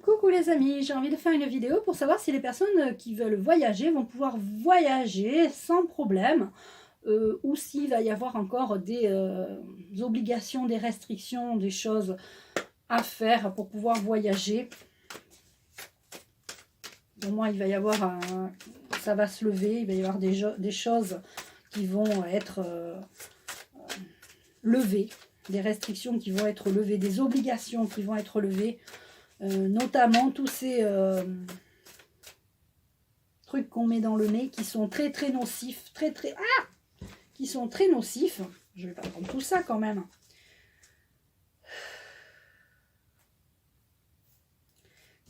Coucou les amis, j'ai envie de faire une vidéo pour savoir si les personnes qui veulent voyager vont pouvoir voyager sans problème ou s'il va y avoir encore des obligations, des restrictions, des choses à faire pour pouvoir voyager. Pour moi, il va y avoir ça va se lever, il va y avoir des choses qui vont être levées, des restrictions qui vont être levées, des obligations qui vont être levées. Notamment tous ces trucs qu'on met dans le nez qui sont très nocifs, qui sont très nocifs. Je vais pas prendre tout ça quand même.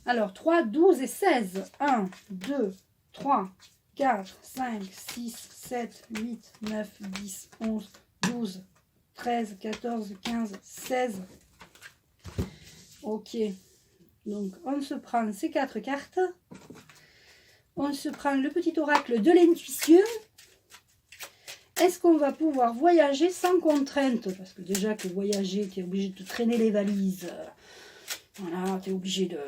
Alors 3, 12 et 16. 1, 2, 3, 4, 5, 6, 7, 8, 9, 10, 11, 12, 13, 14, 15, 16. Ok. Donc, on se prend ces 4 cartes. On se prend le petit oracle de l'intuition. Est-ce qu'on va pouvoir voyager sans contrainte? Parce que déjà que voyager, tu es obligé de te traîner les valises. Voilà, tu es obligé de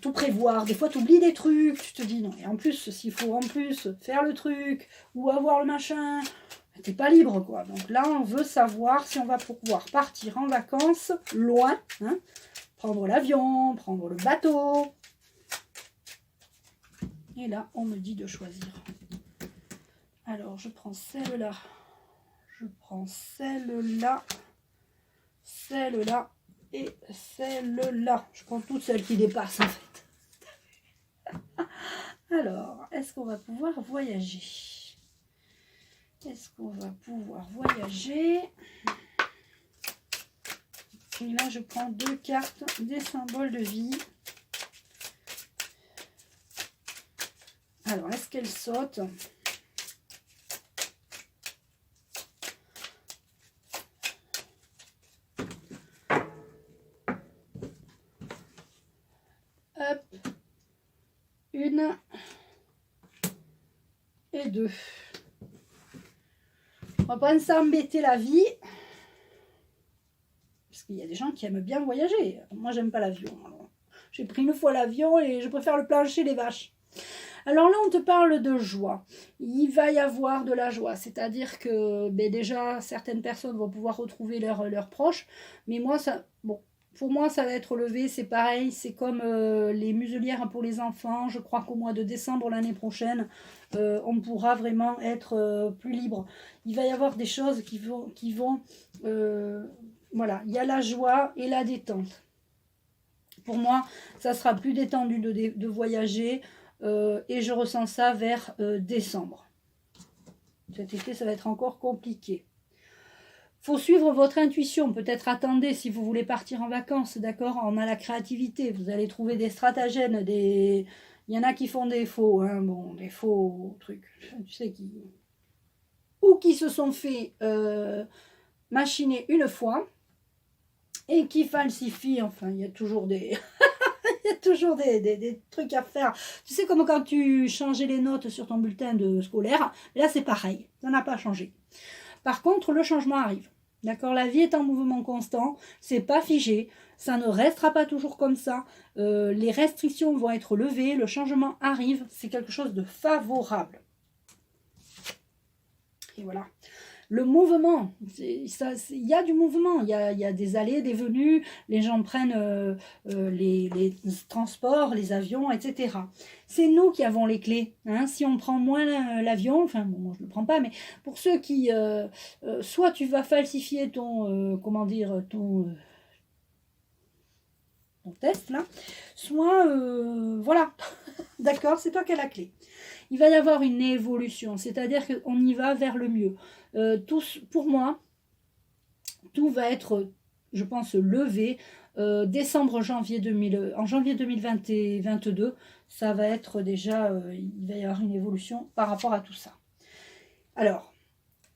tout prévoir. Des fois, tu oublies des trucs. Tu te dis non. Et en plus, s'il faut en plus faire le truc ou avoir le machin, tu n'es pas libre, quoi. Donc là, on veut savoir si on va pouvoir partir en vacances loin, hein. Prendre l'avion, prendre le bateau. Et là, on me dit de choisir. Alors, je prends celle-là. Je prends celle-là. Celle-là. Et celle-là. Je prends toutes celles qui dépassent, en fait. Alors, est-ce qu'on va pouvoir voyager? Est-ce qu'on va pouvoir voyager? Et là, je prends 2 cartes des symboles de vie. Alors, est-ce qu'elles sautent? Hop. 1 et 2. On va pas s'embêter la vie. Il y a des gens qui aiment bien voyager. Moi, j'aime pas l'avion. J'ai pris une fois l'avion et je préfère le plancher des vaches. Alors là, on te parle de joie. Il va y avoir de la joie. C'est-à-dire que déjà, certaines personnes vont pouvoir retrouver leurs proches. Mais moi, pour moi, ça va être levé. C'est pareil. C'est comme les muselières pour les enfants. Je crois qu'au mois de décembre l'année prochaine, on pourra vraiment être plus libre. Il va y avoir des choses qui vont voilà, il y a la joie et la détente. Pour moi, ça sera plus détendu de voyager et je ressens ça vers décembre. Cet été, ça va être encore compliqué. Faut suivre votre intuition. Peut-être attendez si vous voulez partir en vacances, d'accord? On a la créativité. Vous allez trouver des stratagèmes, il y en a qui font des faux, hein, bon, des faux trucs. Tu sais qui se sont fait machiner une fois. Et qui falsifie, enfin, il y a toujours des il y a toujours des trucs à faire. Tu sais, comme quand tu changeais les notes sur ton bulletin de scolaire, là c'est pareil, ça n'a pas changé. Par contre, le changement arrive. D'accord, la vie est en mouvement constant, c'est pas figé, ça ne restera pas toujours comme ça. Les restrictions vont être levées, le changement arrive, c'est quelque chose de favorable. Et voilà. Le mouvement, il y a du mouvement, il y a des allées, des venues, les gens prennent les transports, les avions, etc. C'est nous qui avons les clés. Hein. Si on prend moins l'avion, enfin bon, moi je ne le prends pas, mais pour ceux qui, soit tu vas falsifier ton, ton test là, soit voilà, d'accord, c'est toi qui as la clé. Il va y avoir une évolution, c'est-à-dire qu'on y va vers le mieux. Pour moi, tout va être, je pense, levé. Décembre, en janvier 2022, ça va être déjà, il va y avoir une évolution par rapport à tout ça. Alors,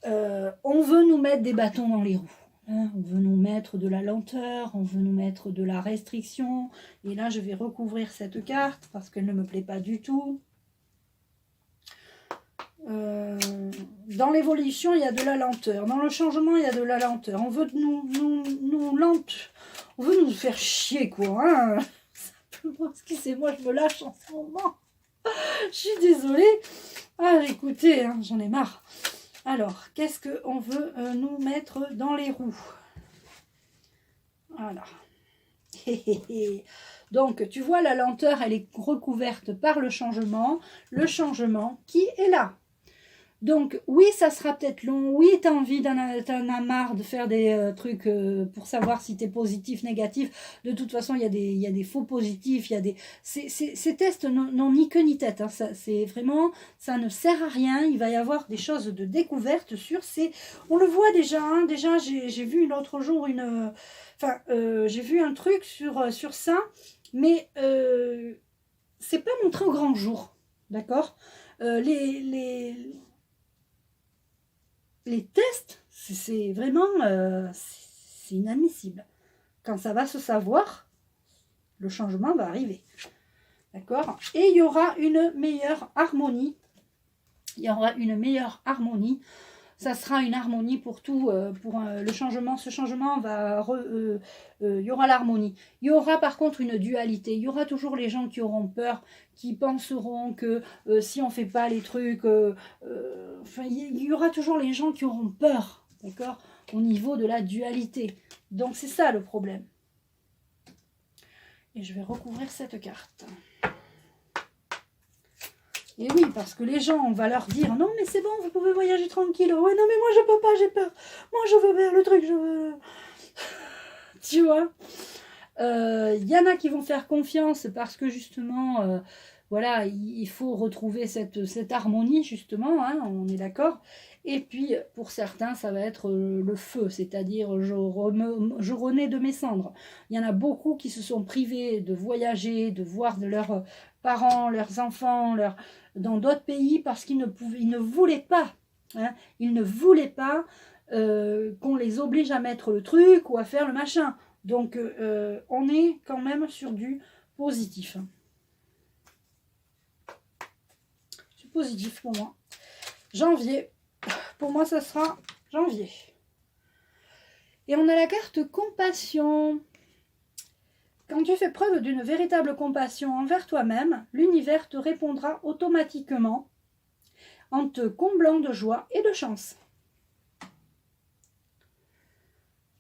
on veut nous mettre des bâtons dans les roues. Hein, on veut nous mettre de la lenteur, on veut nous mettre de la restriction. Et là, je vais recouvrir cette carte parce qu'elle ne me plaît pas du tout. Dans l'évolution, il y a de la lenteur. Dans le changement, il y a de la lenteur. On veut on veut nous faire chier, quoi. Hein, Excusez-moi, je me lâche en ce moment. Je suis désolée. Ah, écoutez, hein, j'en ai marre. Alors, qu'est-ce qu'on veut nous mettre dans les roues? Voilà. Donc, tu vois, la lenteur, elle est recouverte par le changement qui est là. Donc, oui, ça sera peut-être long. Oui, tu as envie, t'en as marre de faire des trucs pour savoir si tu es positif, négatif. De toute façon, il y a des faux positifs. Il y a des... Ces tests n'ont ni queue ni tête. Hein. C'est vraiment, ça ne sert à rien. Il va y avoir des choses de découverte sur ces... On le voit déjà. Hein. Déjà, j'ai vu l'autre jour une... Enfin, j'ai vu un truc sur ça. Mais c'est pas montré au grand jour. D'accord les tests, c'est vraiment c'est inadmissible. Quand ça va se savoir, le changement va arriver. D'accord? Et il y aura une meilleure harmonie. Il y aura une meilleure harmonie. Ça sera une harmonie pour tout, pour le changement. Ce changement va... il y aura l'harmonie. Il y aura par contre une dualité. Il y aura toujours les gens qui auront peur, qui penseront que si on ne fait pas les trucs... enfin, il y aura toujours les gens qui auront peur, d'accord, au niveau de la dualité. Donc c'est ça le problème. Et je vais recouvrir cette carte. Et oui, parce que les gens, on va leur dire, non mais c'est bon, vous pouvez voyager tranquille. Ouais, non mais moi je peux pas, j'ai peur. Moi je veux faire le truc, je veux... Tu vois, y en a qui vont faire confiance parce que justement, voilà, il faut retrouver cette harmonie justement, hein, on est d'accord. Et puis pour certains, ça va être le feu, c'est-à-dire je renais de mes cendres. Il y en a beaucoup qui se sont privés de voyager, de voir de leurs parents, leurs enfants, dans d'autres pays parce qu'ils ne voulaient pas, hein, ils ne voulaient pas qu'on les oblige à mettre le truc ou à faire le machin. Donc, on est quand même sur du positif. C'est positif pour moi. Janvier. Pour moi, ça sera janvier. Et on a la carte compassion. Quand tu fais preuve d'une véritable compassion envers toi-même, l'univers te répondra automatiquement en te comblant de joie et de chance.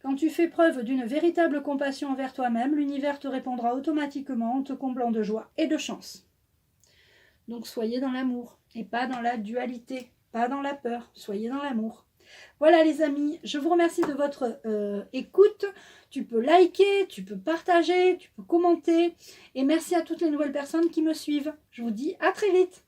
Quand tu fais preuve d'une véritable compassion envers toi-même, l'univers te répondra automatiquement en te comblant de joie et de chance. Donc soyez dans l'amour et pas dans la dualité, pas dans la peur, soyez dans l'amour. Voilà les amis, je vous remercie de votre écoute. Tu peux liker, tu peux partager, tu peux commenter. Et merci à toutes les nouvelles personnes qui me suivent. Je vous dis à très vite.